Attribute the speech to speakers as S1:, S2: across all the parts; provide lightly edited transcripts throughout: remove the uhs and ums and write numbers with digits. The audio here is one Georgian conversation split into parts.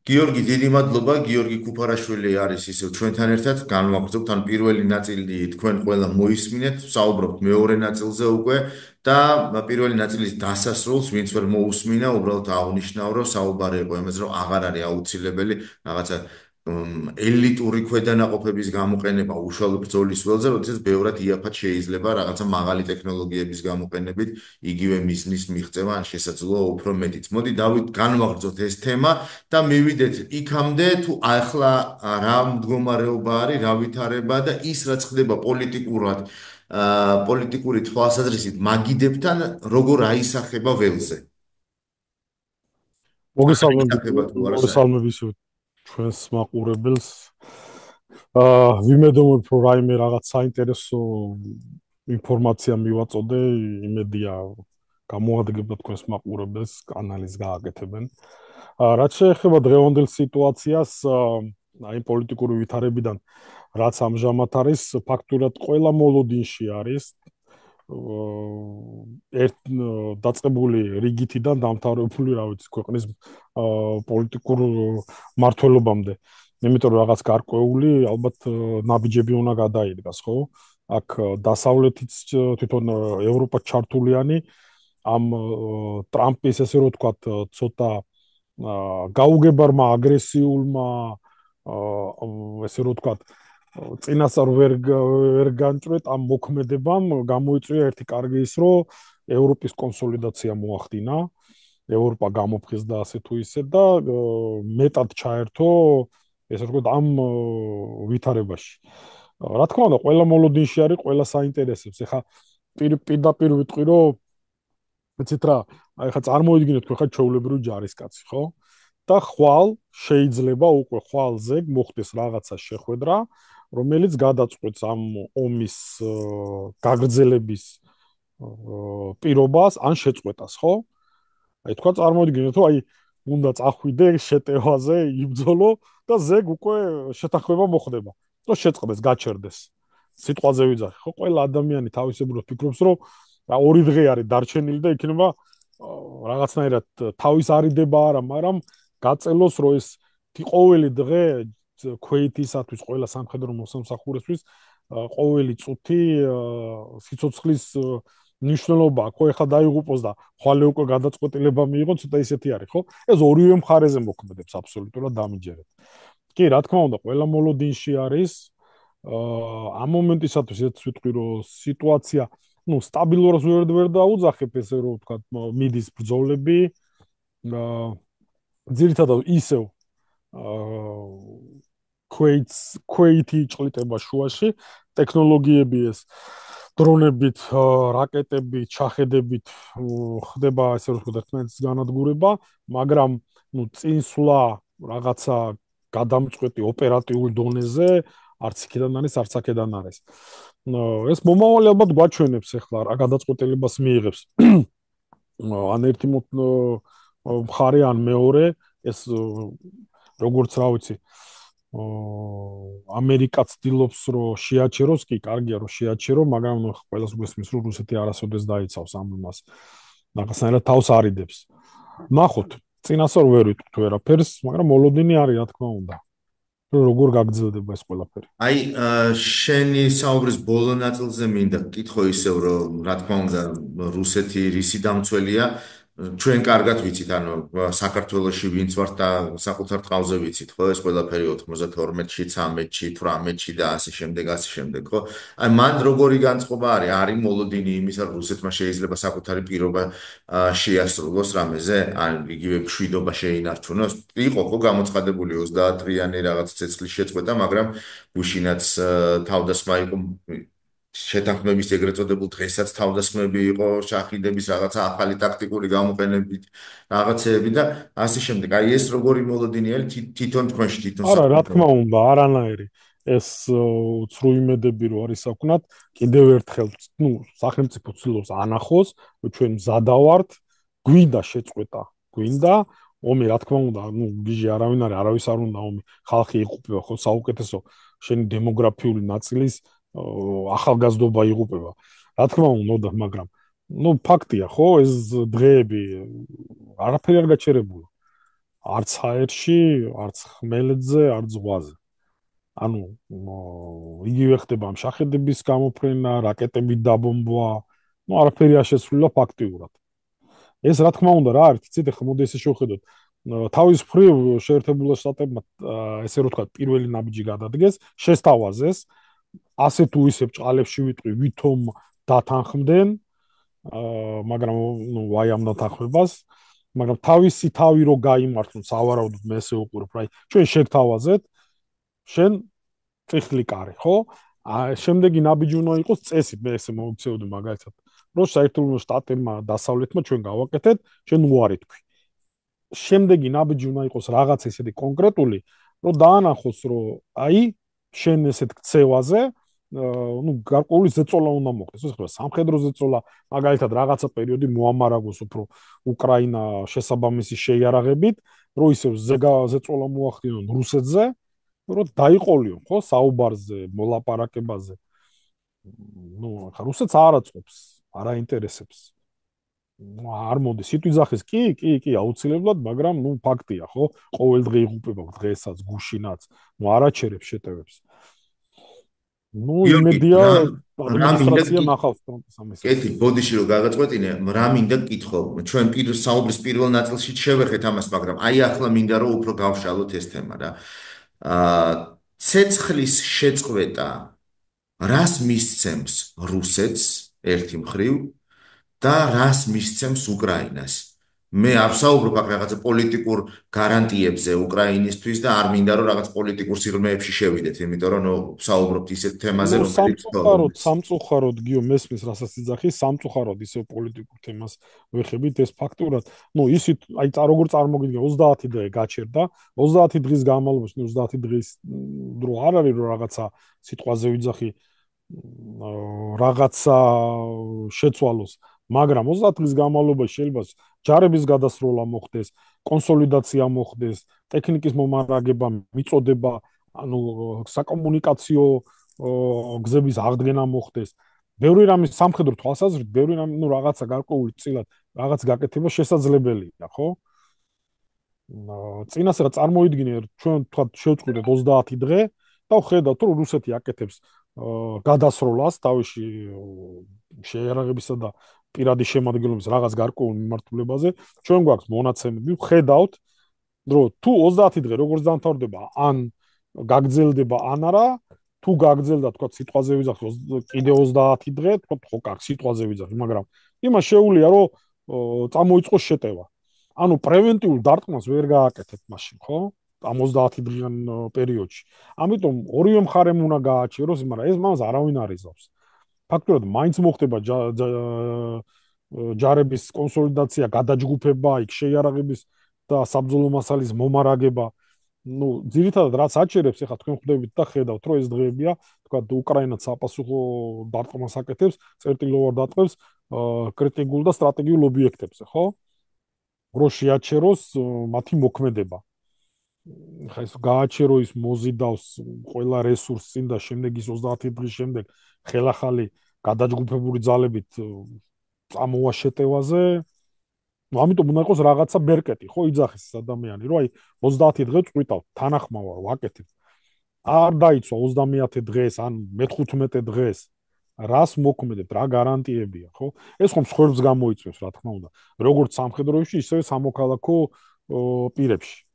S1: გიორგი, დიდი მადლობა. გიორგი ქუფარაშვილი არის ისევ ჩვენთან ერთად. განვაგრძობთ, ან პირველი ნაწილი თქვენ ყველა მოისმინეთ, საუბრობთ მეორე ნაწილზე უკვე და პირველი ნაწილის დასასრულს, ვინც ვერ მოусმინა, უბრალოდ აღნიშნავ, რომ საუბარი იყო იმაზე, რომ აღარ არის აუცილებელი რაღაცა ელიტური ქვედანაყოფების გამოყენება უშუალო ბრძოლის ველზე, როდესაც ბევრად იაფად შეიძლება რაღაცა მაღალი ტექნოლოგიების გამოყენებით იგივე მიზნის მიღწევა ან შესაძლოა უფრო მეტიც. მოდი განვაგრძოთ ეს თემა და მივიდეთ იქამდე, თუ ახლა რა მდგომარეობა არის, რა ვითარება და ის რაც ხდება პოლიტიკურად, პოლიტიკური თვალსაზრისით მაგიდებთან როგორ აისახება ველზე. აისახება თუ არა საერთოდ.
S2: მოგესალმები ჩვენს მაყურებელს. ვიმედოვნებ, რომ რაიმე რაღაც საინტერესო ინფორმაცია მივაწოდე, იმედია გამოადგება თქვენს მაყურებელს, კანალის გააკეთებენ. რაც შეეხება დღევანდელ სიტუაციას, აი პოლიტიკური ვითარებიდან, რაც ამჟამად არის, ფაქტურად ყველა მოლოდინში არის ერთ დაწყებული რიგითიდან დამთავრებული, რა ვიცი, ქვეყნის პოლიტიკურ მართლობამდე. იმიტომ რომ რაღაც გარკვეული ალბათ ნაბიჯები უნდა გადაიდგას, ხო? აქ დასავლეთიც თვითონ ევროპა ჩართულიანი ამ ტრამპის ესე რომ ვთქვათ, ცოტა გაუგებარმა აგრესიულმა ესე რომ ვთქვათ, წინასწარ ვერ განჭრეთ ამ მოქმედებამ გამოიწვია ერთი კარგი ის, რომ ევროპის კონსოლიდაცია მოახდინა, ევროპა გამოფხიზდა ასე თუ ისე და მეტად ჩაერთო ესე ვთქვათ ამ ვითარებაში. რა თქმა უნდა, ყველა მოლოდინში არის, ყველა საინტერესებს. ეხლა პირდაპირ ვიტყვი, რომ ვიცით რა, აი ხა წარმოიდგინეთ, თქვენ ხართ ჩვეულებრივი ჯარისკაცი, ხო? და ხვალ შეიძლება უკვე ხვალზე მოხდეს რაღაცა შეხვედრა, რომელიც გადაწყვეტს ამ ომის გაგრძელების პირობას ან შეწყვეტას, ხო? აი თქვა წარმოიდგინეთ, რომ აი უნდა წახვიდე შეტევაზე, იბრძოლო და ზეგ უკვე შეთანხმება მოხდება. და შეწყდეს, გაჩერდეს. სიტყვაზე ვიძახი, ხო? ყველა ადამიანი თავისებურად ფიქრობს, რომ ორი დღე არის დარჩენილი და იქნება რაღაცნაირად თავის არიდება არა, მაგრამ გაწელოს, რომ ეს ყოველი დღე ქვეითისათვის, ყველა სამხედრო მოსამსახურესთვის ყოველი წუთი სიცოცხლის ნიშნულობა, ხო, ეხლა დაიღუპოს და ხვალე უკვე გადაწყვეტილება მიიღო, ცოტა ისეთი არის, ხო? ეს ორივე მხარეზე მოქმედებს აბსოლუტურად დამიჯერეთ. კი, რა თქმა უნდა, ყველა მოლოდინში არის. ამ მომენტისათვის ეს ვიტყვი, რომ სიტუაცია, ну, სტაბილურს ვერ დაუძახებ, ესე რომ ვთქვათ, მიდის ბრძოლები. ძირითადად ისევ ქვეითი ჭლიტება შუაში, ტექნოლოგიები ეს დრონებით, რაკეტებით, ჩახედებით ხდება ესე რომ ვთქვათ, ერთმანეთის განადგურება, მაგრამ ну, წინსვლა რაღაცა გადამწყვეტი ოპერატიული დონეზე არც იქიდან არის, არც აქედან არის. ეს მომავალი ალბათ გვაჩვენებს ახლა რა გადაწყვეტილებას მიიღებს. ან ერთი მხარე ან მეორე, ეს როგორც რა ვიცი, ამერიკაც ცდილობს რომ შეაჩეროს, კი, კარგია რომ შეაჩერო, მაგრამ ყველას გვესმის რომ რუსეთი არასოდეს დაიცავს ამ იმას. რაღაცნაირად თავს არიდებს. ნახოთ, წინასწარ ვერ ვიტყვით ვერაფერს, მაგრამ მოლოდინი არის, რა თქმა უნდა. როგორ გაგრძელდება ეს ყველაფერი?
S1: აი, შენი საუბრის ბოლო ნაწილზე მინდა კითხო ისევ, რომ რა თქმა უნდა, რუსეთი რისი დამცველია, ჩვენ კარგად ვიცით, ანუ საქართველოში ვინც ვართ და საკუთარ ტყავზე ვიცით, ხო, ეს ყველაფერი 92-ში, 13-ში, 18-ში და ასე შემდეგ, ასე შემდეგ, ხო? აი, მან როგორი განწყობა არის? არის მოლოდინი იმისა, რომ რუსეთმა შეიძლება საკუთარი პირობა შეასრულოს რამეზე, ან იგივე მშვიდობა შეინარჩუნოს. იყო ხო გამოცხადებული 30 დღიანი რაღაც ცეცხლის შეწყვეტა, მაგრამ გუშინაც თავდასხმა იყო შეთანხმების ეგრეთ წოდებულ დღესაც თავდასხმები იყო შაჰიდების რაღაცა ახალი ტაქტიკური გამოყენებით რაღაცეები და ასე შემდეგ. აი ეს როგორი მოლოდინი არის თვითონ თქვენში თვითონ
S2: არა, რა თქმა უნდა, არანაირი. ეს უცრუ იმედები რო არის საკვნად, კიდევ ერთხელ, ну, სახელმწიფო ცდილობს ანახოს, რომ ჩვენ მზადავართ, გვინდა შეწყვეტა, გვინდა ომი, რა თქმა უნდა, ну, გიჟი არავინ არის, არავის არ უნდა ომი, ხალხი იღუპება, ხო, საუკეთესო შენი დემოგრაფიული ნაწილის ახალგაზრდობა იღუპება. რა თქმა უნდა, მაგრამ ну, ფაქტია, ხო, ეს დღეები არაფერი არ გაჩერებულა. არც ჰაერში, არც ხმელეთზე, არც ზღვაზე. ანუ იგივე ხდება ამ შახედების გამოფრენა, რაკეტებით დაბომბვა, არაფერი არ შესრულა ფაქტიურად. ეს რა თქმა უნდა რა არის, იცით, ახლა მოდი ესე შევხედოთ. თავის მხრივ შეერთებულ შტატებმა ესე რომ ვთქვათ, პირველი ნაბიჯი გადადგეს, შესთავაზეს, ასე თუ ისე ბჭყალებში ვიტყვი, ვითომ დათანხმდნენ, მაგრამ ნუ ვაი ამ დათანხმებას, მაგრამ თავისი თავი რო გაიმართლონ, სავარაუდოდ მე ესე უყურებ, რა, ჩვენ შეგთავაზეთ, შენ წიხლი კარი, ხო? შემდეგი ნაბიჯი უნდა იყოს წესით, მე ესე მოვიქცეოდი მაგალითად, რომ საერთო შტატებმა დასავლეთმა ჩვენ გავაკეთეთ, ჩვენ უარი თქვი. შემდეგი ნაბიჯი უნდა იყოს რაღაც ესეთი კონკრეტული, რომ დაანახოს, რომ აი შენ ესეთ ქცევაზე, ну, გარკვეული ზეწოლა უნდა მოხდეს. ხო, სამხედრო ზეწოლა, მაგალითად, რაღაცა პერიოდი მოამარაგოს უფრო უკრაინა შესაბამისი შეიარაღებით, რომ ისევ ზეწოლა მოახდინონ რუსეთზე, რომ დაიყოლიონ, ხო, საუბარზე, მოლაპარაკებაზე. ну, ხა რუსეთს არ აწყობს, არ აინტერესებს. არ მოდი სიტყვიძახის კი აუცილებლად, მაგრამ ნუ ფაქტია, ხო? ყოველ დღე იღუპება დღესაც გუშინაც, ნუ არაჩერებს შეტევებს. ნუ
S1: გიორგი,
S2: იმედია
S1: რა მინდა
S2: ადმინისტრაცია ნახავს ფრონტის ამისას.
S1: კეთი, ბოდიში რომ გაგაწყვეტინე, რა მინდა გკითხო. ჩვენ საუბრის პირველ ნაწილში შევეხეთ ამას, მაგრამ აი ახლა მინდა რომ უფრო გავშალოთ ეს თემა რა. ცეცხლის შეწყვეტა რას მისცემს რუსეთს ერთი მხრივ და რას მისცემს უკრაინას. მე არ ვსაუბრობ აქ რაღაცა პოლიტიკურ გარანტიებზე უკრაინისთვის და არ მინდა რომ რაღაც პოლიტიკურ სიღრმეებში შევიდეთ, იმიტომ რომ ვსაუბრობთ ისეთ თემაზე,
S2: ნუ
S1: რომელიც თვალყურს.
S2: სამწუხაროდ გიო მესმის რასაც იძახი, სამწუხაროდ ისევ პოლიტიკურ თემას ვეხებით ეს ფაქტურად. ნუ ისიც აი როგორ წარმოგიდგენ 30 დღე გაჩერდა, 30 დღის განმავლობაში, 30 დღის დრო არ არის რომ რაღაცა სიტყვაზე ვიძახი რაღაცა შეცვალოს, მაგრამ 30 დღის განმავლობაში შეიძლება ჯარების გადასროლა მოხდეს, კონსოლიდაცია მოხდეს, ტექნიკის მომარაგება, მიწოდება, ანუ საკომუნიკაციო გზების აღდგენა მოხდეს. ბევრი რამის სამხედრო თვალსაზრისით, ბევრი რამე, ну, რაღაცა გარკვეული წილად, რაღაც გაკეთება შესაძლებელია, ხო? წინასწარ წარმოიდგინე, ჩვენ თქვა შევწყვიტეთ 30 დღე და ვხედავთ, რომ რუსეთი აკეთებს გადასროლას თავში შეიარაღებისა და პირადი შემადგენლობის რაღაც გარკვეულ მიმართულებაზე. ჩვენ გვაქვს მონაცემები, ვხედავთ, რომ თუ 30 დღე როგორც დამთავრდება, ან გაგრძელდება ან არა, თუ გაგრძელდა, თქვა სიტყვაზე ვიძახი, კიდე 30 დღე, თქვა ხო, კარგი, სიტყვაზე ვიძახი, მაგრამ იმას შეუულია, რომ წამოიწყოს შეტევა. ანუ პრევენტიულ დარტყმას ვერ გააკეთეთ მაშინ, ხო? ამ 30 დღიან პერიოდში. ამიტომ ორივე მხარემ უნდა გააჩეროს, მაგრამ ეს მას არავინ არ იზავს. ფაქტობრივად მაინც მოხდება ჯარების კონსოლიდაცია, გადაჯგუფება, იქ შეიარაღების და საბრძოლო მასალის მომარაგება. ну, ძირითადად რაც აჩერებს, ეხლა თქვენ ხვდებით და ხედავთ, რომ ეს დღეებია, თქვა უკრაინაც საპასუხო დარტყმას აკეთებს, წერტილოვარ დარტყმებს კრიტიკულ და სტრატეგიულ ობიექტებზე, ხო? რო შეაჩეროს მათი მოქმედება. ხა ეს გააჩერო ის მოზიდავს ყველა რესურსს წინ და შემდეგ ის 30 დღის შემდეგ ხელახალი გადაჯგუფებული ძალებით წამოვა შეტევაზე. ну, ამიტომ უნდა იყოს რაღაცა ბერკეტი, ხო, იძახის ადამიანი, რომ აი 30 დღე წვიტავ, თანახმავა ვაკეთებ. არ დაიცვა 30 დღეს ან მე-15 დღეს. რას მოქმედებ, რა გარანტიებია, ხო? ეს ხომ მსხვერპლს გამოიწვევს, რა თქმა უნდა. როგორც სამხედროებში, ისევე სამოქალაქო პირებში.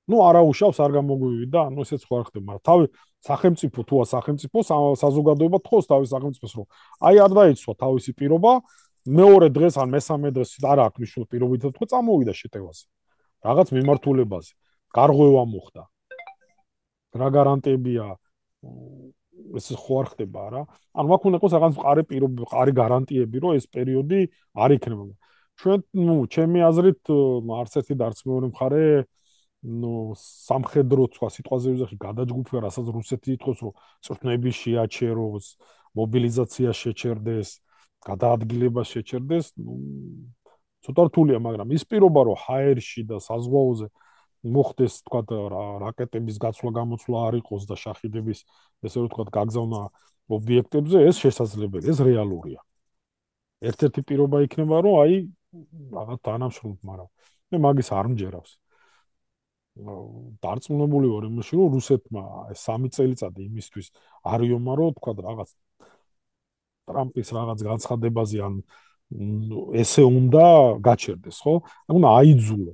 S2: ну, არაუშავს არ გამოგვივიდა, ანუ ესეც ხო არ ხდება, მაგრამ თავი სახელმწიფო თუა სახელმწიფო საზოგადოება თხოვს თავის სახელმწიფოს, რომ აი არ დაიცვა თავისი პირობა, მეორე დღეს ან მესამე დღეს არ აქვს მნიშვნელობა პირობითად თქო წამოვიდა შეტევაზე. რაღაც მიმართულებაზე. გარღვევა მოხდა. რა გარანტიებია ეს ხო არ ხდება რა. ანუ აქ უნდა იყოს რაღაც მყარი პირობები, მყარი გარანტიები, რომ ეს პერიოდი არ იქნება. ჩვენ, ну, ჩემი აზრით, არც ერთი და არც მეორე მხარე ну, სამხედრო თქვა სიტყვაზე ვიზახი გადაჯგუფება, რასაც რუსეთი ითხოვს, რომ წვრთნები შეაჩეროს, მობილიზაცია შეჩერდეს, გადაადგილება შეჩერდეს, ну, ცოტა რთულია, მაგრამ ის პირობა, რომ ჰაერში და საზღვაოზე მოხდეს, თქვა რაკეტების გაცვლა-გამოცვლა არ იყოს და შახიდების, ესე რომ თქვა გაგზავნა ობიექტებზე, ეს შესაძლებელია, ეს რეალურია. ერთ-ერთი პირობა იქნება, რომ აი რაღაც თანამშრომლობ, მაგრამ მე მაგის არ მჯერავს. დარწმუნებული ვარ იმაში, რომ რუსეთმა ეს 3 წელიწადი იმისთვის არ იომარო, თქვა რაღაც ტრამპის რაღაც განცხადებაზე ან ესე უნდა გაჩერდეს, ხო? უნდა აიძულო.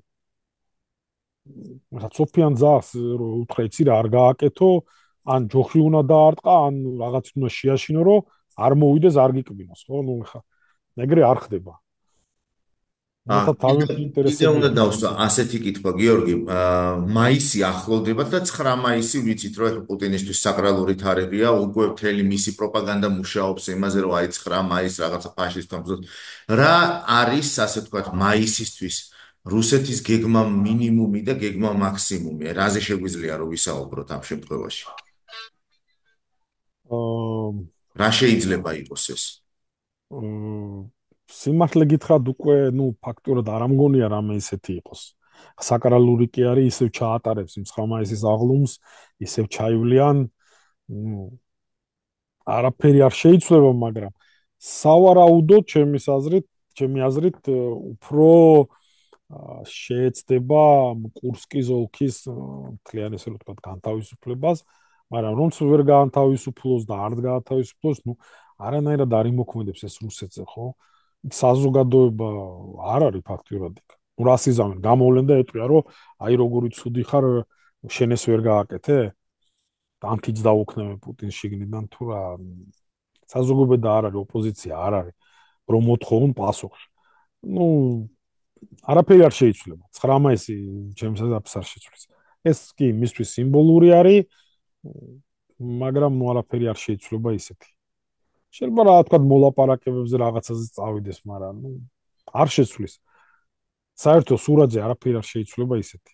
S2: რა სოფიან ძას რომ უთხრა იცი რა არ გააკეთო, ან ჯოხი უნდა დაარტყა, ან რაღაც უნდა შეაშინო, რომ არ მოვიდეს, არ გიკბინოს, ხო? ნუ ხა ეგრე არ ხდება. მათაც თავიანთი
S1: კიდე
S2: ინტერესები
S1: უნდა
S2: აქვს.
S1: დავსვა ასეთი კითხვა, გიორგი, მაისი ახლოვდება და 9 მაისი ვიცით, რომ ეხლა პუტინისთვის საკრალური თარიღია, უკვე მთელი მისი პროპაგანდა მუშაობს იმაზე, რომ აი 9 მაისს რაღაცა ფაშისტებს. რა არის, ასე ვთქვათ, მაისისთვის რუსეთის გეგმა მინიმუმი და გეგმა მაქსიმუმი? რაზე შეგვიძლია რომ ვისაუბროთ ამ შემთხვევაში?
S2: აა
S1: რა შეიძლება იყოს ეს?
S2: სიმართლე გითხრათ უკვე, ნუ ფაქტურად არ ამგონია რამე ისეთი იყოს. საკრალური კი არის, ისევ ჩაატარებს იმ 9 მაისის აღლუმს, ისევ ჩაივლიან, ნუ არაფერი არ შეიცვლება, მაგრამ სავარაუდოდ ჩემი აზრით უფრო შეეცდება კურსკის ოლქის მთლიან ესე რომ ვთქვათ განთავისუფლებას, მაგრამ რომც ვერ გაანთავისუფლოს და არ გაანთავისუფლოს, ნუ არანაირად არ იმოქმედებს ეს რუსეთზე, ხო? საზოგადოება არ არის ფაქტურად იქ. ნუ რას იზამენ, გამოვლენ და ეტყვია, რომ აი როგორი ცუდი ხარ, შენ ეს ვერ გააკეთე? ანთიც დაუქნები პუტინს შიგნიდან თუ რა საზოგადოება არ არის, ოპოზიცია არ არის, რომ მოთხოვონ პასუხს. ნუ არაფერი არ შეიცვლება. 9 მაისი ჩემს აზრს არ შეცვლის. ეს კი მისთვის სიმბოლური არის, მაგრამ ნუ არაფერი არ შეიცვლება ისეთი. შეიძლება რა თქვა მოლაპარაკებებზე რაღაცაზე წავიდეს, მაგრამ ნუ არ შეცვლის. საერთო სურათზე არაფერი არ შეიცვლება ისეთი.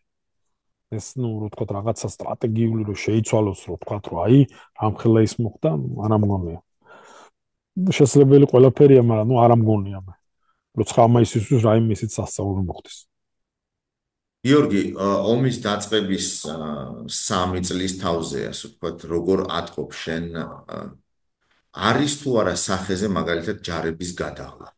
S2: ეს ნუ რო თქვა რაღაცა სტრატეგიული რო შეიცვალოს, რო თქვა რომ აი ამხელა ის მოხდა, არ ამგონია. შესაძლებელი ყველაფერია, მაგრამ ნუ არ ამგონია მე. რო 9 მაისისთვის რაიმე ისეთ სასწაული მოხდეს.
S1: გიორგი, ომის დაწყების 3 წლის თავზე, ასე ვთქვათ, როგორ ატყობ შენ არის თუ არა სახეზე მაგალითად ჯარების გადაღლა?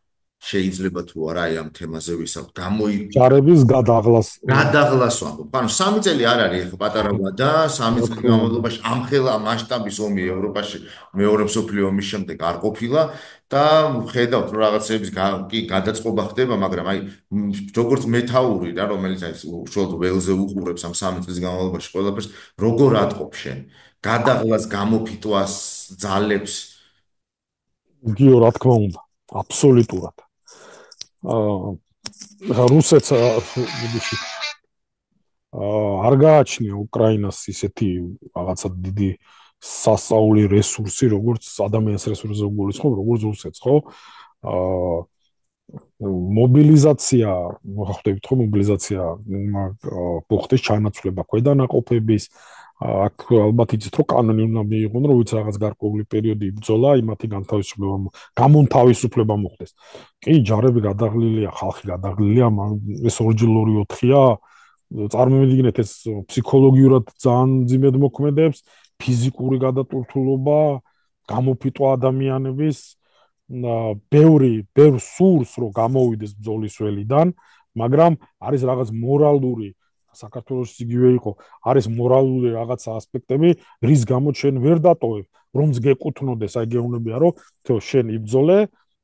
S1: შეიძლება თუ არა აი ამ თემაზე ვისაუბროთ.
S2: ჯარების გადაღლას
S1: გადაღლას ვამბობ. ანუ 3 წელი არ არის ხო პატარა და 3 წლის განმავლობაში ამხელა მასშტაბის ომი ევროპაში მეორე მსოფლიო ომის შემდეგ არ ყოფილა და ხედავთ რომ რაღაცების კი გადაწყობა ხდება, მაგრამ აი როგორც მეთაური რა რომელიც აი უშუალოდ ველზე უყურებს ამ 3 წლის განმავლობაში ყველაფერს როგორ ატყობ შენ? გადაღლას გამოფიტვას ძალებს
S2: გიო რა თქმა უნდა, აბსოლუტურად. რუსეთს არ გააჩნია უკრაინას ისეთი რაღაცა დიდი სასწაული რესურსი, როგორც ადამიანის რესურსზე გულისხმობ, როგორც რუსეთს, ხო? მობილიზაცია, მოხდებით ხო მობილიზაცია, მოხდეს ჩანაცვლება ქვედანაყოფების, აქ ალბათ იცით რომ კანონი უნდა მიიღონ, რომ ვიცი რაღაც გარკვეული პერიოდი იბრძოლა, იმათი გამონთავისუფლება მოხდეს. კი, ჯარები გადაღლილია, ხალხი გადაღლილია, ეს 2-4-4-ია, წარმოვიდგინეთ ეს ფსიქოლოგიურად ძალიან ძიმედ მოქმედებს, ფიზიკური გადატვირთულობა, გამოფიტვა ადამიანების ბევრ სურს რომ გამოვიდეს ბრძოლის ველიდან, მაგრამ არის რაღაც მორალური საქართველოს იგივე იყო, არის მორალური რაღაც ასპექტები, რის გამოც შენ ვერ დატოვებ, რომც გეკუთვნოდეს, აი გეუბნებია რომ თო შენ იბრძოლე,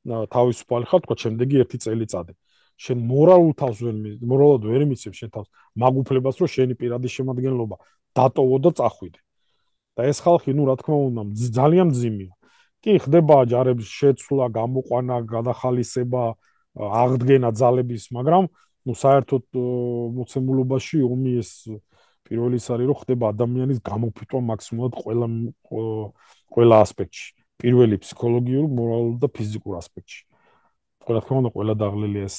S2: თავისუფალი ხარ, თქვა შემდეგი 1 წელიწადი. შენ მორალურად ვერ მიცემ შენ თავს მაგუფლებას, რომ შენი პირადი შემადგენლობა დატოვო და წახვიდე. და ეს ხალხი, ნუ რა თქმა უნდა, ძალიან მძიმეა. კი, ხდება ჯარების შეცვლა, გამოყვანა, გადახალისება, აღდგენა ძალების, მაგრამ ნუ საერთოდ მოცემულობაში ომი ეს პირველი ის არის, რომ ხდება ადამიანის გამოფიტვა მაქსიმალურად ყველა ასპექტში. პირველი ფსიქოლოგიურ, მორალურ და ფიზიკურ ასპექტში. რა თქმა უნდა, ყველა დაღლილი ეს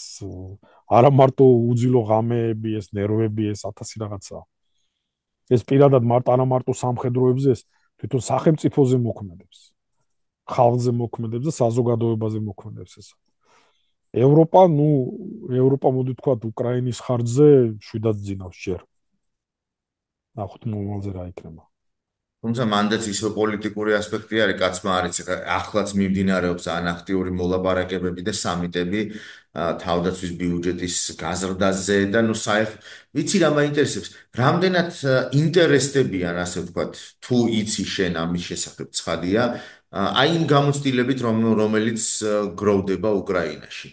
S2: არა მარტო უძილო ღამეები, ეს ნერვები, ეს 1000 რაღაცაა. ეს პირადად არა მარტო სამხედროებზე, ეს თვითონ სახელმწიფოზე მოქმედებს. ხალხზე მოქმედებს და საზოგადოებაზე მოქმედებს ეს. ევროპა მოდი თქვათ უკრაინის ხარჯზე შვიდად ძინავს ჯერ. ნახოთ მომავალზე რა იქნება.
S1: თუმცა მანდაც ისო პოლიტიკური ასპექტი არის, კაცმა არის ახლაც მიმდინარეობს ანაქტიური მოლაპარაკებები და სამიტები თავდაცვის ბიუჯეტის გაზრდაზე და ნუ ვიცი რა მაინტერესებს, რამდენად ინტერესდებიან, ასე ვთქვათ, თუ იცი შენ ამის შესახებ ცხადია, აი იმ გამოცდილებით, რომელიც გროვდება უკრაინაში.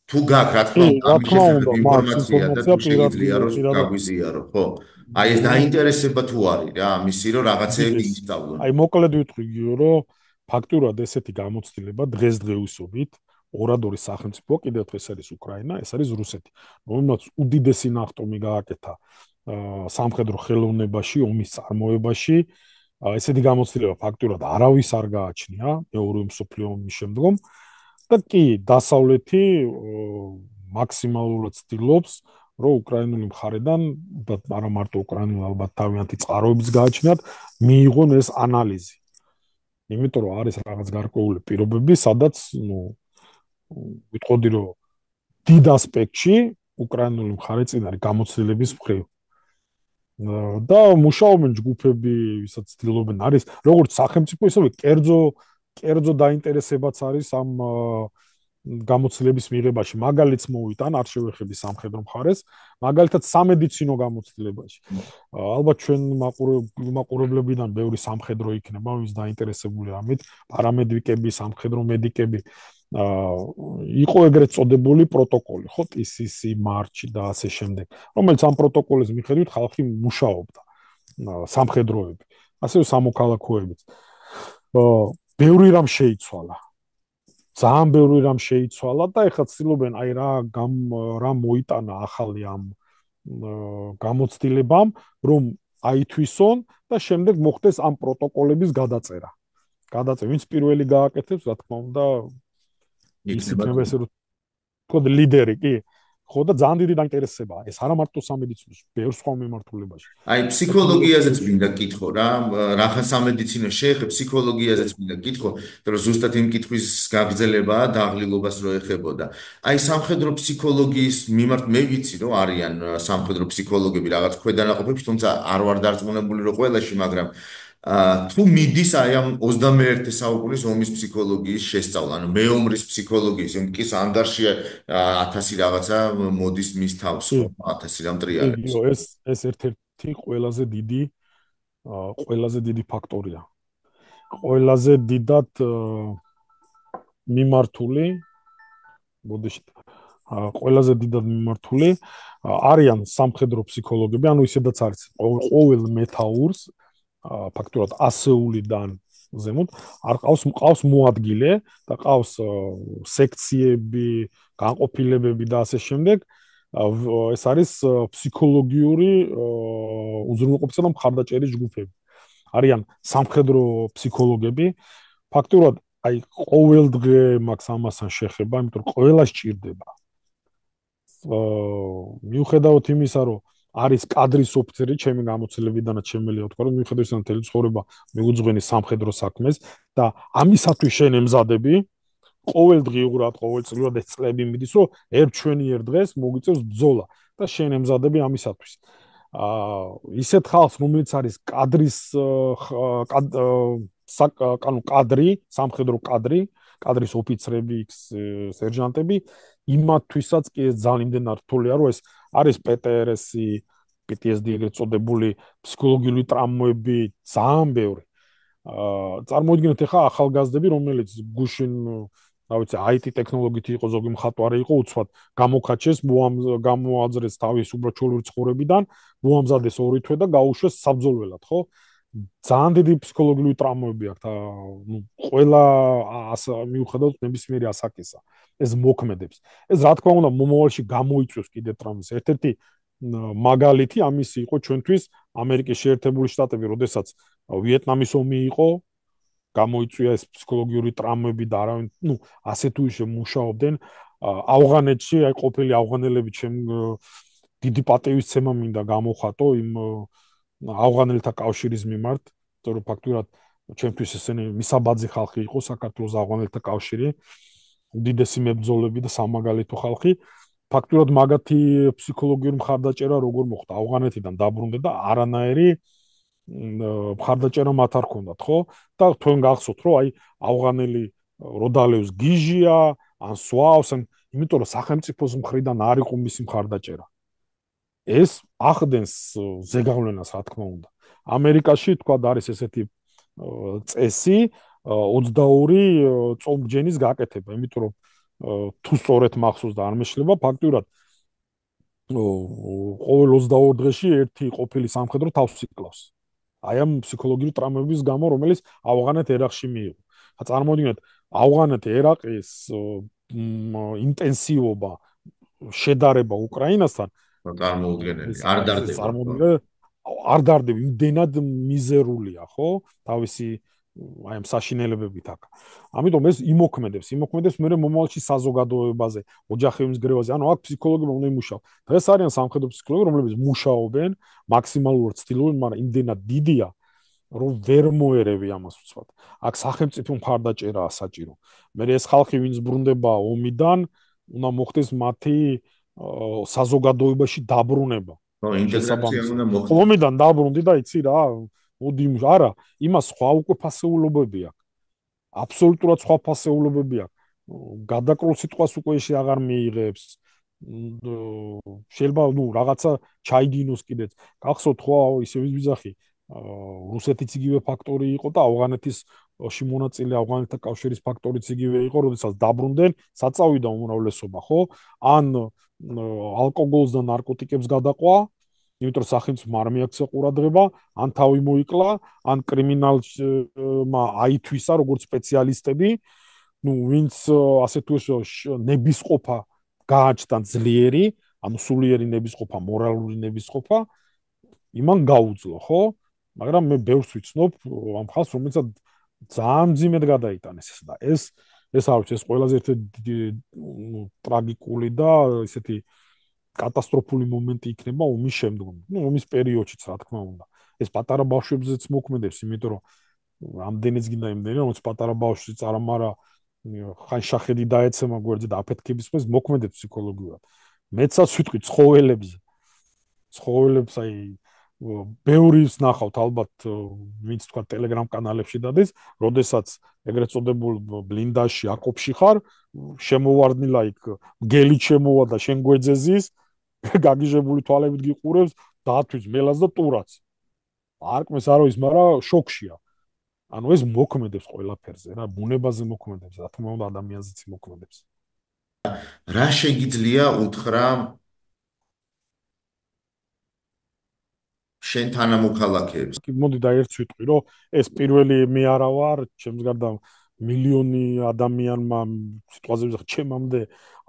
S1: თუ გაქვს, რა
S2: კი,
S1: თქმა უნდა,
S2: რა
S1: ამის
S2: თქმა
S1: შესახებ
S2: უნდა, მაქვს
S1: ინფორმაცია და
S2: ინფორმაცია
S1: თუ შეიძლება რომ
S2: პირადად.
S1: გაგვიზიარო, ხო? აი ეს დაინტერესება თუ არის რა, ამისი რომ რაღაცეები
S2: უდიდეს.
S1: ისწავლონ.
S2: აი მოკლედ ვიტყვი გიო, რომ ფაქტურად ესეთი გამოცდილება დღესდღეობით ორადორი სახელმწიფო კიდევ დღეს არის უკრაინა, ეს არის რუსეთი. რომელმაც უდიდესი ნახტომი გააკეთა სამხედრო ხელოვნებაში, ომის წარმოებაში. ესეთი გამოცდილება ფაქტურად არავის არ გააჩნია მეორე მსოფლიო ომის შემდგომ და კი დასავლეთი მაქსიმალურად ცდილობს რომ უკრაინული მხარედან და არა მარტო უკრაინული ალბათ თავიანთი წყაროების გააჩნიათ მიიღონ ეს ანალიზი. იმიტომ რომ არის რაღაც გარკვეული პირობები, სადაც ვიტყოდი რომ დიდ ასპექტში უკრაინული მხარე წინ არის გამოცდილების მხრივ. და მუშაობენ ჯგუფები, ვისაც ცდილობენ არის როგორც სახელმწიფო, ისევე კერძო დაინტერესებაც არის ამ გამოცდილების მიღებაში. მაგალითს მოვიტან, არ შევეხები სამხედრო მხარეს, მაგალითად სამედიცინო გამოცდილებაში. ალბათ ჩვენ მაყურებლებიდან ბევრი სამხედრო იქნება, ვის დაინტერესებული ამით, პარამედიკები, სამხედრო მედიკები. იყო ეგრეთ წოდებული პროტოკოლი, ხო, TCC, მარჩი და ასე შემდეგ, რომელიც ამ პროტოკოლის მიხედვით ხალხი მუშაობდა, სამხედროები, ასევე სამოქალაქოებიც. ბევრი რამ შეიცვალა. ძალიან ბევრი რამ შეიცვალა და ეხლა ცდილობენ აი რა მოიტანა ახალი ამ გამოცდილებამ, რომ აითვისონ და შემდეგ მოხდეს ამ პროტოკოლების გადაწერა. ვინც პირველი გააკეთებს, რა თქმა უნდა, ის იქნება ესე რომ თქო ლიდერი კი ხო და ძალიან დიდი დაინტერესებაა ეს არა მარტო სამედიცინოში ბევრ სხვა მიმართულებაში
S1: აი ფსიქოლოგიაზეც მინდა კითხო რა, რახან სამედიცინო შეეხება ფსიქოლოგიაზეც მინდა კითხო, რომ ზუსტად იმ კითხვის გაგრძელებაა დაღლილობას რო ეხებოდა. აი სამხედრო ფსიქოლოგიის მიმართ მე ვიცი რომ არიან სამხედრო ფსიქოლოგები რაღაც ქვედანაყოფებში, თუმცა არ ვარ დარწმუნებული რომ ყველაში, მაგრამ თუ მიდის აი ამ 21 საუკუნის ომის ფსიქოლოგიის შესწავლა, ანუ მეომრის ფსიქოლოგიის, იმ კი ანგარში 1000 რაღაცა მოდის მის თავს, ხო? 1000 რამ ტრიალებს.
S2: კი ეს ერთ-ერთი ყველაზე დიდი ფაქტორია ყველაზე დიდად მიმართული ბოდიში ყველაზე დიდად მიმართული არიან სამხედრო ფსიქოლოგები, ანუ ისედაც არის ყოველ მეთაურს ფაქტურად ასეულიდან ზემოთ არ ყავს მოადგილე და ყავს სექციები, განყოფილებები და ასე შემდეგ. ეს არის ფსიქოლოგიური უზრუნველყოფისა და მხარდაჭერის ჯგუფები. არიან სამხედრო ფსიქოლოგები. ფაქტურად აი ყოველ დღე მაქვს ამასთან შეხება, იმიტომ რომ ყველა სჭირდება. მიუხედავად იმისა, რომ არის კადრის ოფიცერი, ჩემი გამოცდილებიდანაც შემელია ვთქვა, რომ მიუხედავად იმისა, რომ მთელი ცხოვრება მიუძღვენი სამხედრო საქმეს და ამისათვის შენ ემზადები, ყოველდღიურად, ყოველწლიურად ეს წლები მიდის, რომ ერთ ჩვენიერ დღეს მოგვიწევს ბრძოლა და შენ ემზადები ამისათვის. ისეთ ხალხს, რომელიც არის კადრი, სამხედრო კადრის ოფიცრები, სერჟანტები, იმათთვისაც კი ეს ძალიან იმდენად რთულია, რომ ეს არის PTSD, ეგრეთ წოდებული ფსიქოლოგიური ტრამვები ძალიან ბევრი. წარმოიდგინეთ ახლა ახალგაზრდები, რომელიც გუშინ, რა ვიცი, IT ტექნოლოგიით იყო, ზოგი მხატვარი იყო, უცბად გამოკაჩეს, გამოაძრეს თავის უბრალოდ ცხოვრებიდან, მოამზადეს ორი თვე და გაუშვეს საბრძოლველად, ხო? ძალიან დიდი ფსიქოლოგიური ტრამვები აქვს, ყველა მიუხედავად ნებისმიერი ასაკისა, ეს მოქმედებს. ეს რა თქმა უნდა მომავალში გამოიწვევს კიდე ტრამვას. ერთ-ერთი მაგალითი ამისი იყო ჩვენთვის ამერიკის შეერთებული შტატები, როდესაც ვიეტნამის ომი იყო, გამოიწვია ეს ფსიქოლოგიური ტრამვები და არავინ, ასე თუ ისე მუშაობდნენ. ავღანეთში, აი ყოფილი ავღანელები დიდი პატივისცემა მინდა გამოხატო იმ ავღანელთა კავშირის მიმართ, რომ ფაქტურად ჩემთვის ესენი მისაბაძი ხალხი იყო საქართველოს ავღანელთა კავშირი, უდიდესი მებრძოლები და სამაგალითო ხალხი. ფაქტურად მაგათი ფსიქოლოგიური მხარდაჭერა როგორ მოხდა ავღანეთიდან დაბრუნდა და არანაირი მხარდაჭერა მათ არ ქონდათ, ხო? და თქვენ გახსოვთ, რომ აი ავღანელი როდალევს გიჟია, ან სვავს, იმიტომ რომ სახელმწიფოს მხრიდან არ იყო მისი მხარდაჭერა. ეს ახდენს ზეგავლენას, რა თქმა უნდა. ამერიკაში თქვა არის ესეთი წესი 22 წომბჯენის გაკეთება, იმიტომ რომ თუ სწორედ მახსოვს და არ მეშლება, ფაქტურად ყოველ 22 დღეში ერთი ყოფილი სამხედრო თავს იკლავს. აი ამ ფსიქოლოგიური ტრამვების გამო, რომელიც ავღანეთ ერაყში მიიღო. წარმოვიდგინეთ, ავღანეთ ერაყის ინტენსივობა შედარება უკრაინასთან
S1: წარმოუდგენელი. არ
S2: ეს
S1: დარდება.
S2: წარმოუდგენელი არ დარდება, იმდენად მიზერულია, ხო? თავისი აი ამ საშინელებებით აქ. ამიტომ ეს იმოქმედებს მე მომავალში საზოგადოებაზე, ოჯახების გრევაზე, ანუ აქ ფსიქოლოგია უნდა იმუშაოს. დღეს არიან სამხედრო ფსიქოლოგები, რომლებიც მუშაობენ, მაქსიმალურად ცდილობენ, მაგრამ იმდენად დიდია, რომ ვერ მოერევი ამას უცბად. აქ სახელმწიფო მხარდაჭერაა საჭირო. მე ეს ხალხი, ვინც ბრუნდება ომიდან, უნდა მოხდეს მათი საზოგადოებაში დაბრუნება.
S1: ხო, ინტეგრაცია უნდა მოხდეს.
S2: ომიდან დაბრუნდი და იცი რა, მოდი არა, იმას სხვა უკვე ფასეულობები აქვს. აბსოლუტურად სხვა ფასეულობები აქვს. გადაკრულ სიტყვას უკვე ისე აღარ მიიღებს. შეიძლება რაღაცა ჩაიდინოს კიდეც. გახსოვთ ხო ისე ვიზახი რუსეთიც იგივე ფაქტორი იყო და ავღანეთის შემონაწილე ავღანეთთა კავშირის ფაქტორიც იგივე იყო, როდესაც დაბრუნდნენ, საწავიდა უმრავლესობა, ხო? ან ალკოგოლს და ნარკოტიკებს გადაყვა, იმიტომ რომ სახელმწიფომ არ მიაქცია ყურადღება, ან თავი მოიკლა, ან კრიმინალმა აითვისა როგორც სპეციალისტები, ვინც ასე თუ ისე ნებისყოფა გააჩნდა ძლიერი, ანუ სულიერი ნებისყოფა, მორალური ნებისყოფა, იმან გაუძლო, ხო? მაგრამ მე ბევრს ვიცნობ ამ ხალხს, რომელსაც ძალიან ძიმედ გადაიტანეს ეს და ეს არ ვიცი, ეს ყველაზე ერთ-ერთი ტრაგიკული და ესეთი კატასტროფული მომენტი იქნება ომის შემდგომ. ომის პერიოდშიც, რა თქმა უნდა. ეს პატარა ბავშვებზეც მოქმედებს, იმიტომ რომ ამდენიც გინდა იმდენი, რომელიც პატარა ბავშვიც არ ამარა ხან შახედი დაეცემა გვერდზე და აფეთქების ხმის მოქმედებს ფსიქოლოგიურად. მეცაც ვიტყვი ცხოველებს აი ბევრის ნახავთ ალბათ, ვინც თქვა ტელეგრამ კანალებში დადის, როდესაც ეგრეთ წოდებულ ბლინდაში აკოფში ხარ, შემოვარდნილა იქ გელით შემოვა და შენ გვერდზე ზის, გაგიჟებული თვალებით გიყურებს, დაათვლის მელას და ტურაც. არკმეს არ არის, მაგრამ შოქშია. ანუ ეს მოქმედებს ყველაფერზე, რა, ბუნებაზე მოქმედებს, რა თქმა უნდა ადამიანზეც მოქმედებს.
S1: რა შეგიძლია უთხრა შენ თანამოქალაქეებს?
S2: მოდი და ერთს ვიტყვი, რომ ეს პირველი მე არა ვარ, ჩემს გარდა მილიონი ადამიანმა სიტყვაზე ვიზახ, ჩემამდე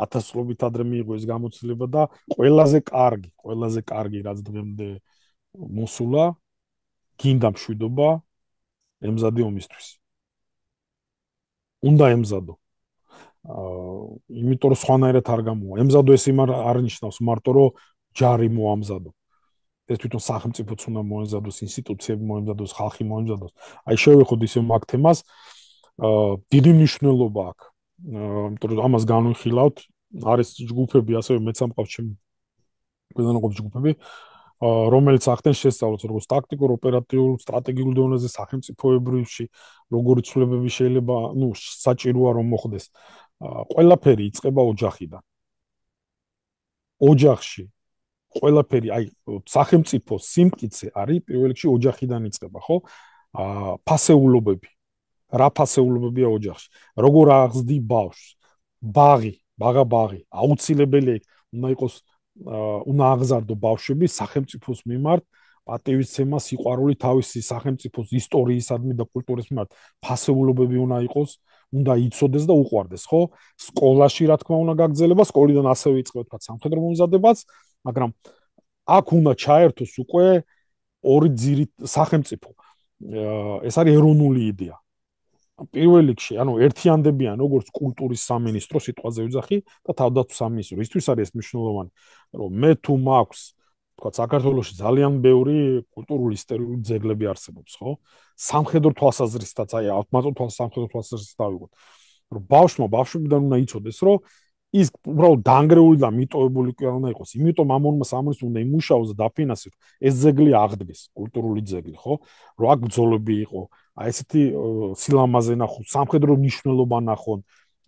S2: ათასობით ადრე მიიღო ეს გამოცდილება და ყველაზე კარგი რაც დღემდე მოსულა, გინდა მშვიდობა ემზადე ომისთვის. უნდა ემზადო. იმიტომ რომ სხვანაირად არ გამოვა. ემზადო ეს იმ არ ნიშნავს მარტო რომ ჯარი მოამზადო. ეს თვითონ სახელმწიფოც უნდა მოემზადოს, ინსტიტუციები მოემზადოს, ხალხი მოემზადოს. აი შევეხოთ ისე მაგ თემას, დიდი მნიშვნელობა აქვს. იმიტომ რომ ამას განვიხილავთ, არის ჯგუფები, ასევე მეც ამყავს ჩემი ყველანაყოფ ჯგუფები, რომელიც ახდენს შესწავლას როგორც ტაქტიკურ, ოპერატიულ, სტრატეგიულ დონეზე სახელმწიფოებრივში, როგორი ცვლილებები შეიძლება, საჭიროა რომ მოხდეს. ყველაფერი იწყება ოჯახიდან. ოჯახში ყველაფერი, აი სახელმწიფო სიმტკიცე არის პირველ რიგში ოჯახიდან იწყება, ხო? ფასეულობები. რა ფასეულობებია ოჯახში? როგორ აღზრდი ბავშვს? ბაღი, აუცილებელი უნდა იყოს, უნდა აღზარდო ბავშვები სახელმწიფოს მიმართ, პატივისცემა, სიყვარული თავისი სახელმწიფოს ისტორიისადმი და კულტურის მიმართ, ფასეულობები უნდა იყოს, უნდა იცოდეს და უყვარდეს, ხო? სკოლაში რა თქმა უნდა გაგრძელება, სკოლიდან ასევე იწყება თქვა სამხედრო მომზადებას, მაგრამ აქ უნდა ჩაერთოს უკვე ორი ძირი სახელმწიფო. ეს არის ეროვნული იდეა. პირველ რიგში, ანუ ერთიანდებიან როგორც კულტურის სამინისტრო, სიტყვაზე ვიძახი და თავდაცვის სამინისტრო. ისთვის არის ეს მნიშვნელოვანი, რომ მე თუ მაქვს, თქვა საქართველოში ძალიან ბევრი კულტურული ისტორიული ძეგლები არსებობს, ხო? სამხედრო თვალსაზრისითაც, აი ავტომატურ სამხედრო თვალსაზრისით დავიღოთ. რომ ბავშვებიდან უნდა იცოდეს, რომ ის უბრალოდ დანგრეული და მიტოვებული კი არ უნდა იყოს. იმიტომ ამონმა სამეცნიერო უნდა იმუშაოს და დაფინანსოს, ეს ძეგლი აღდგეს, კულტურული ძეგლი, ხო? რომ აქ ბრძოლები იყო, აი ესეთი სილამაზე ნახო, სამხედრო მნიშვნელობა ნახონ,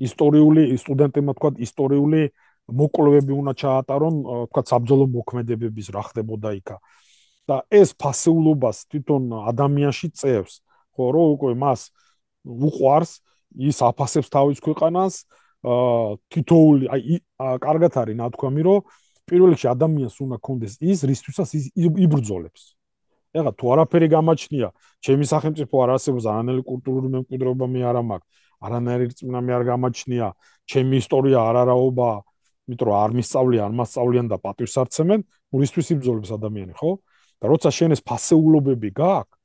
S2: ისტორიული სტუდენტებმა თქვა ისტორიული მოკვლევები უნდა ჩაატარონ, თქვა საბრძოლო მოქმედებების რა ხდებოდა იქა. და ეს ფასეულობას თვითონ ადამიანში წევს, ხო, რომ უკვე მას უყვარს, ის აფასებს თავის ქვეყანას, თითოეული, აი, კარგად არის ნათქვამი, რომ პირველ რიგში ადამიანს უნდა კონდეს ის, რისთვისაც ის იბრძოლებს. ეხლა თუ არაფერი გამაჩნია, ჩემი სახელმწიფო არ არსებობს, არანაირი კულტურული მემკვიდრეობა მე არ მაქვს, არანაირი რწმენა მე არ გამაჩნია, ჩემი ისტორია არ არაობა, იმიტომ რომ არ მისწავლიან, არ მასწავლიან და პატივს არცემენ, რისთვის იბრძოლებს ადამიანი, ხო? და როცა შენ ეს ფასეულობები გაქვს,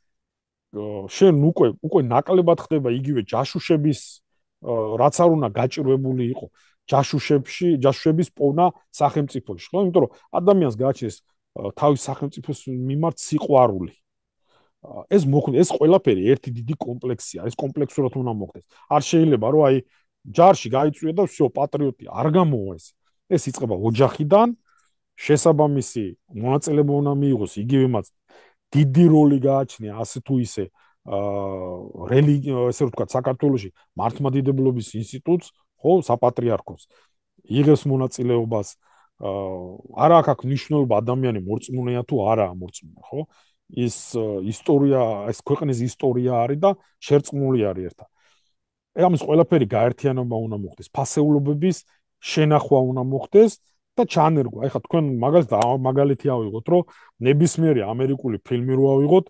S2: შენ უკვე ნაკლებად ხდება იგივე ჯაშუშების რაც არ უნდა გაჭირვებული იყო ჯაშუშების პოვნა სახელმწიფოში, ხო? იმიტომ რომ ადამიანს გააჩნდეს თავის სახელმწიფოს მიმართ სიყვარული. ეს ყველაფერი ერთი დიდი კომპლექსია, ეს კომპლექსურად უნდა მოხდეს. არ შეიძლება რომ აი ჯარში გაიწვია და всё პატრიოტი არ გამოვა ეს. ეს იწყება ოჯახიდან, შესაბამისი მონაწილეობა უნდა მიიღოს იგივე მას დიდი როლი გააჩნია ასე თუ ისე ესე რომ ვთქვათ საქართველოში მართლმადიდებლობის ინსტიტუტს, ხო, საპატრიარქოს იღებს მონაწილეობას, არა აქვს მნიშვნელობა ადამიანი მორწმუნეა თუ არაა მორწმუნე, ხო? ის ისტორია, ეს ქვეყნის ისტორია არის და შერწყმული არის ერთად. ამის ყველაფერი გაერთიანება უნდა მოხდეს, ფასეულობების შენახვა უნდა მოხდეს და ჩანერგვა. ეხლა თქვენ მაგალითი ავიღოთ, რომ ნებისმიერი ამერიკული ფილმი რო ავიღოთ,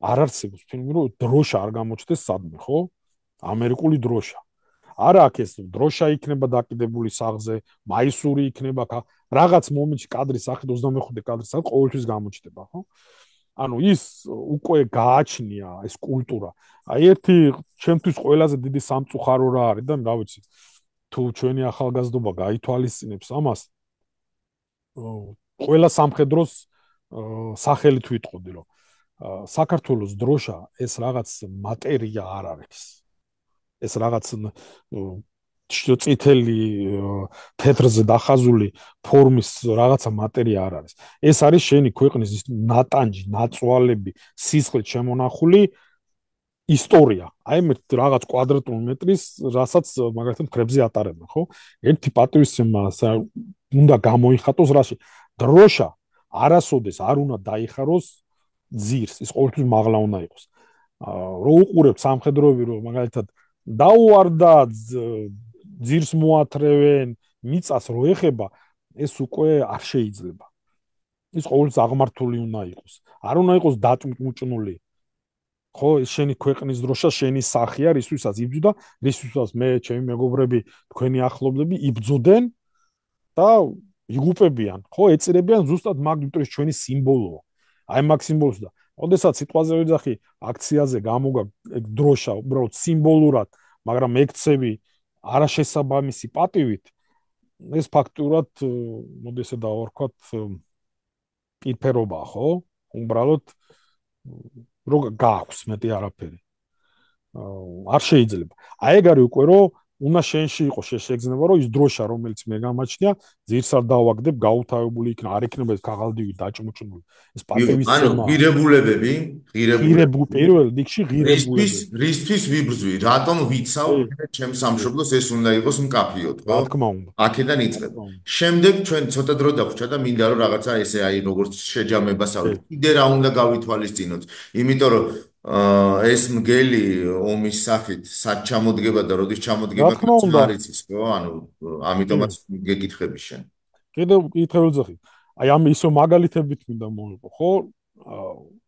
S2: არ არსებობს ფილმი, რომ დროშა არ გამოჩნდეს სადმე, ხო? ამერიკული დროშა. არა აქ ეს დროშა იქნება დაკიდებული საღზე, მაისური იქნება, რაღაც მომენტში კადრის სახით 25 კადრის სახით ყოველთვის გამოჩნდება, ხო? ანუ ის უკვე გააჩნია ეს კულტურა. აი ერთი ჩემთვის ყველაზე დიდი სამწუხარო რა არის და რა ვიცი, თუ ჩვენი ახალგაზრდობა გაითვალისწინებს ამას, ყველა სამხედროს სახელით ვიტყოდი, რომ საქართველოს დროშა ეს რაღაც მატერია არ არის. ეს რაღაც წითელი თეთრზე დახაზული ფორმის რაღაცა მატერია არ არის. ეს არის შენი ქვეყნის ნატანჯი, ნაწვალები, სისხლით შემონახული ისტორია. აი მე რაღაც კვადრატულ მეტრის, რასაც მაგალითად მხრებზე ატარებენ, ხო? ერთი პატივისცემა უნდა გამოიხატოს რაში. დროშა არასოდეს არ უნდა დაიხაროს ძირს, ის ყოველთვის მაღლა უნდა იყოს. რო უყურებ სამხედროები, რომ მაგალითად დაუარდა ძირს მოათრევენ, მიწას რო ეხება, ეს უკვე არ შეიძლება. ის ყოველთვის აღმართული უნდა იყოს. არ უნდა იყოს დატმუჭნული. ხო, ეს შენი ქვეყნის დროშა, შენი სახია, რისთვისაც იბრძოდა, რისთვისაც მე, ჩემი მეგობრები, თქვენი ახლობლები იბრძოდნენ და იგუპებიან, ხო, ეწირებიან ზუსტად მაგ იმიტომ ჩვენი სიმბოლოა. აი მაგ სიმბოლოს და ოდესაც სიტყვაზე ვიძახი აქციაზე გამოგა დროშა უბრალოდ სიმბოლურად, მაგრამ ექცევი არაშესაბამისი პატივით, ეს ფაქტურად მოდი ესე დავარქვათ პირფერობაა, ხო? უბრალოდ რო გააქვს მეტი არაფერი. არ შეიძლება. აი ეგ არის უკვე რომ უნდა შენში იყოს შეგრძნება რომ ის დროშა რომელიც მე გამაჩნია ძირს არ დავაგდებ გაუთავებული იქნა არ იქნება ეს ქაღალდივი დაჭმუჭნული ეს პატივისცემა
S1: ღირებულებები
S2: პირველ რიგში ღირებულებები
S1: რისთვის ვიბრძვი რატომ ვიცავ ჩემს სამშობლოს ეს უნდა იყოს მკაფიოდ ხო
S2: რა თქმა უნდა
S1: აქედან იწყება შემდეგ ჩვენ ცოტა დრო დაგვჭა და მინდა რომ რაღაცა ესე აი როგორც შეჯამებას ავიდეთ კიდე რა უნდა გავითვალისწინოთ იმიტომ რომ ეს მგელი ომის სახით სად ჩამოდგება და როდის ჩამოდგება არ იცის ხო ანუ ამიტომაც გეკითხები შენ
S2: კიდევ კითხები ვძახი აი ამ ისო მაგალითებით მინდა მოვიყო ხო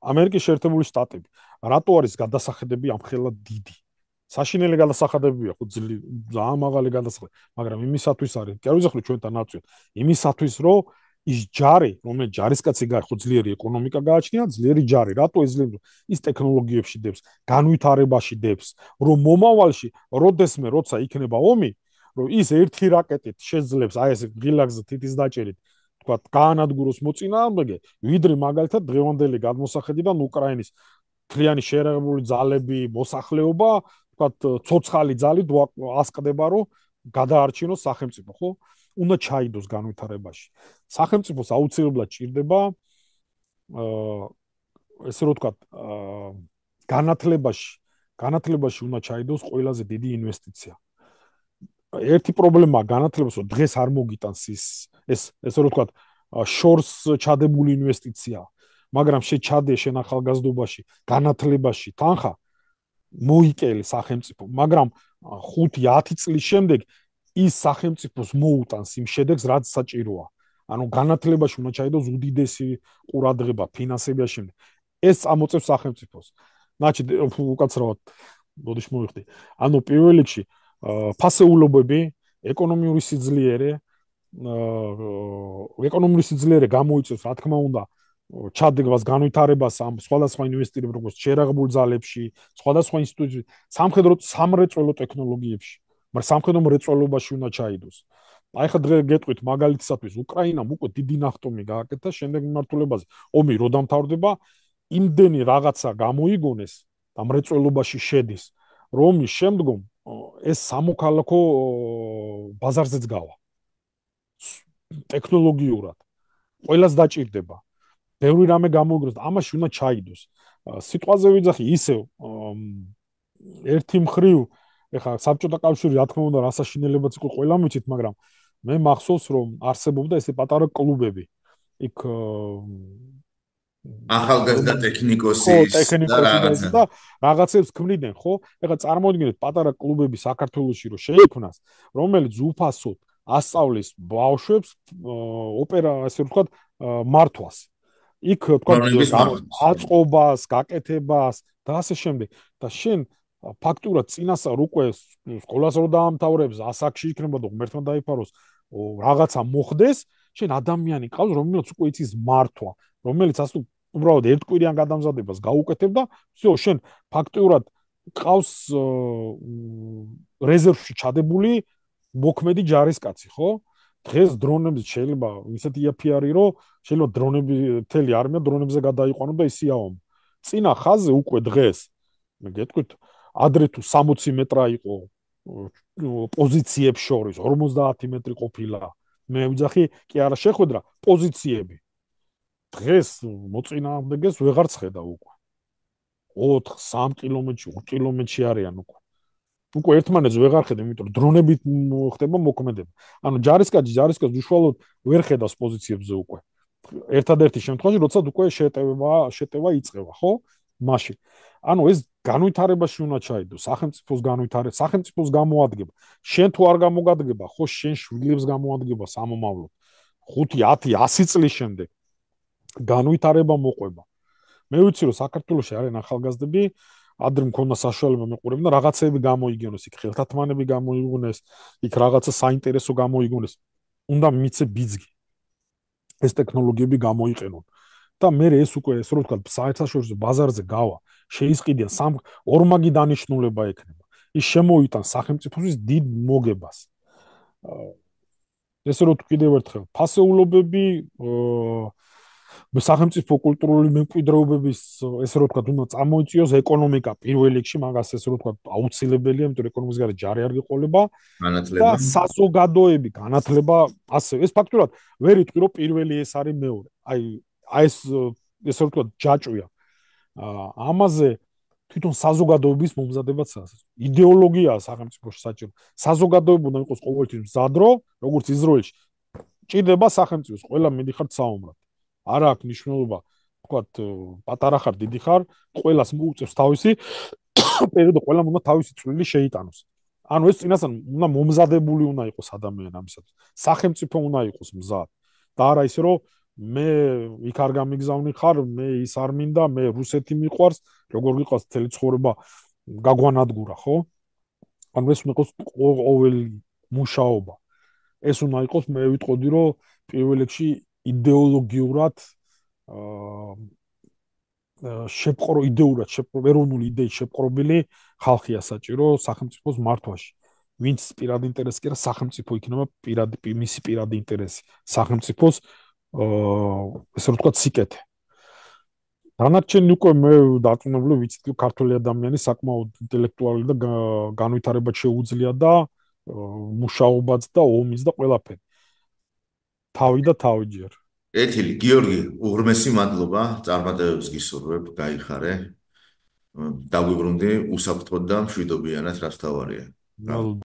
S2: ამერიკის შეერთებული შტატები რატო არის გადასახედები ამხელა დიდი საშინელი გადასახადებია ხო ძალიან მაღალი გადასახადები მაგრამ იმისათვის არის კი არ ვიზახლი ჩვენთან ნაცვლად იმისათვის რომ ის ჯარი, რომელიც ჯარისკაცი გაიხო ძლიერი ეკონომიკა გააჩნია, ძლიერი ჯარი, რატო ეძლევა ის ტექნოლოგიებში დებს, განვითარებაში დებს, რომ მომავალში, როდესმე როცა იქნება ომი, რომ ის ერთი რაკეტით შეძლებს აი ეს ღილაკზე თითის დაჭერით, თქვა, გაანადგუროს მოწინააღმდეგე, ვიდრე მაგალითად დღევანდელი გადმოსახედიდან უკრაინის მთლიანი შეერაღებული ძალები, მოსახლეობა, თქვა, ცოცხალი ძალით ასკდება, რომ გადაარჩინოს სახელმწიფო, ხო? უნდა ჩაიდოს განვითარებაში. სახელმწიფოს აუცილებლად ჭირდება ესე რომ ვთქვათ, განათლებაში უნდა ჩაიდოს ყველაზე დიდი ინვესტიცია. ერთი პრობლემა განათლებას, რომ დღეს არ მოგიტანს ესე რომ ვთქვათ, შორს ჩადებული ინვესტიცია, მაგრამ შეჩადე შენ ახალგაზრდობაში, განათლებაში თანხა მოიკელე სახელმწიფო, მაგრამ 5-10 წლის შემდეგ ის სახელმწიფოს მოუტანს იმ შედეგს, რაც საჭიროა. ანუ განათლებაში უნდა ჩაიდოს უდიდესი ყურადღება, ფინანსები შემდეგ. ეს წამოწევს სახელმწიფოს. значит, უკაცრავად ბოდიში მოვიხდი. ანუ პირველ რიგში ფასეულობები, ეკონომიური სიძლიერე გამოიწვევს, რა თქმა უნდა, ჩადებას, განვითარებას ამ სხვადასხვა ინვესტირებებში, როგორც შერაღებულ ძალებში, სხვადასხვა ინსტიტუტებში, სამრეწველო ტექნოლოგიებში, მაგრამ სამხედრო მრეწველობაში უნდა ჩაიდოს. აი ხა დღე გეტყვით მაგალითისათვის, უკრაინამ უკვე დიდი ნახტომი გააკეთა შემდეგ მიმართულებაზე. ომი რო დამთავრდება, იმდენი რაღაცა გამოიგონეს და მრეწველობაში შედის, რომ შემდგომ ეს სამოქალაქო ბაზარზეც გავა. ტექნოლოგიურად ყველას დაჭირდება. ბევრი რამე გამოიგონოს და ამაში უნდა ჩაიდოს. სიტყვაზე ვიძახი ისევ ერთი მხრივ, ეხლა საბჭოთა კავშირი რა თქმა უნდა რასაშინელებაც იყო ყველა მიცით, მაგრამ მე მახსოვს რომ არსებობდა ესე პატარა კლუბები. იქ
S1: ახალგაზრდა ტექნიკოსის და რაღაცა
S2: და რაღაცებს ქმნიდნენ, ხო? ეხლა წარმოიდგინეთ პატარა კლუბები საქართველოში რო შეიქმნას, რომელიც უფასოდ ასწავლის ბავშვებს ოპერა, ასე ვთქვათ, მართვას. იქ ვთქვათ, აწყობას, გაკეთებას და ასე შემდეგ. და შენ ფაქტურად წინასწარ უკვე სკოლას რო დაამთავრებს, ასაკში იქნება და ღმერთმა დაიფაროს, რაღაცა მოხდეს, შენ ადამიანი ყავს, რომელიც უკვე იცის მართვა, რომელიც ასე უბრალოდ ერთკვირიან გადამზადებას გაუკეთებ და всё, შენ ფაქტურად ყავს რეზერვში ჩადებული მოქმედი ჯარისკაცი, ხო? დღეს დრონები შეიძლება ისეთი იაფი არის, რომ შეიძლება დრონები მთელი არმია დრონებზე გადაიყვანო და ისიაო. წინა ხაზზე უკვე დღეს მე გეტყვით, ადრე თუ 60 მეტრა იყო პოზიციებს შორის, 50 მეტრი ყოფილა. მე ვიძახი, კი არა შეხვედრა, პოზიციები. დღეს მოწინააღმდეგეს ვეღარ ხედა უკვე. 4-3 კილომეტრში, 5 კილომეტრში არიან უკვე. უკვე ერთმანეთს ვეღარ ხედა, იმიტომ რომ დრონებით ხდება მოქმედება. ანუ ჯარისკაცი უშუალოდ ვერ ხედავს პოზიციებზე უკვე. ერთადერთი შემთხვევაში, როცა უკვე შეტევა იწყება, ხო? მაშინ. ანუ ეს განვითარებაში უნდა ჩაიდოს, სახელმწიფოს გამოადგება. შენ თუ არ გამოგადგება, ხო, შენ შვილებს გამოადგება სამომავლოდ. 5-10-100 წლის შემდეგ განვითარება მოყვება. მე ვიცი რომ საქართველოში არიან ახალგაზრდები, ადრე მქონდა საშუალება მეყურებინა რაღაცები გამოიგონეს, იქ ხელთათმანები გამოიგონეს, იქ რაღაცა საინტერესო გამოიგონეს. უნდა მიცე ბიძგი. ეს ტექნოლოგიები გამოიყენონ. და მე ეს უკვე ესე რომ ვთქვათ, საერთაშორისო ბაზარზე გავა, შეისყიდიან ორმაგი დანიშნულება ექნება. ის შემოიტანს სახელმწიფოსთვის დიდ მოგებას. ესე რომ კიდევ ერთხელ, ფასეულობები სახელმწიფო კულტურული მემკვიდრეობების ესე რომ ვთქვათ, უნდა წამოიწიოს ეკონომიკა პირველ რიგში, მაგას ესე რომ ვთქვათ, აუცილებელია, იმიტომ რომ ეკონომიკის გარეთ ჯარი არ გიყოლება და საზოგადოები, განათლება, ასე. ეს ფაქტურად ვერ იტყვი, რომ პირველი ეს არის მეორე. აი ეს ესე რომ ვთქვათ, ჯაჭვია. ამაზე თვითონ საზოგადოების მომზადებაც იდეოლოგიაა სახელმწიფოში საჭირო. საზოგადოება უნდა იყოს ყოველთვის მზადრო, როგორც ისრაელში. ჭირდება სახელმწიფოს, ყველა მიდიხართ საომრად. არ აქვს მნიშვნელობა, ვთქვათ, პატარა ხარ, დიდი ხარ, ყველას მოუწევს თავისი პერიოდი, ყველამ უნდა თავისი წვლილი შეიტანოს. ანუ ეს წინასწარ უნდა მომზადებული უნდა იყოს ადამიანი ამისათვის. სახელმწიფო უნდა იყოს მზად. და არა ისე, რომ მე იქ არ გამიგზავნი ხარ, მე ის არ მინდა, მე რუსეთი მიყვარს, როგორ გიყვარს მთელი ცხოვრება გაგვანადგურა, ხო? ანუ ეს უნდა იყოს ყოველი მუშაობა. ეს უნდა იყოს, მე ვიტყოდი, რომ პირველ რიგში იდეოლოგიურად ეროვნული იდეით შეპყრობილი ხალხია საჭირო სახელმწიფოს მართვაში. ვინც პირადი ინტერესი კი არა, სახელმწიფო იქნება მისი პირადი ინტერესი. სახელმწიფოს ესე რომ ვთქვათ, სიკეთე. დანარჩენი უკვე მე დარწმუნებული ვიცით, რომ ქართული ადამიანი საკმაოდ ინტელექტუალი და განვითარებად შეუძლია და მუშაობაც და ომიც და ყველაფერი. თავი და თავი ჯერ.
S1: ეთილი, გიორგი, უღრმესი მადლობა, წარმატებებს გისურვებ, გაიხარე. დაგვიბრუნდი უსაფრთხოდ და მშვიდობიანად, რაც თავარია.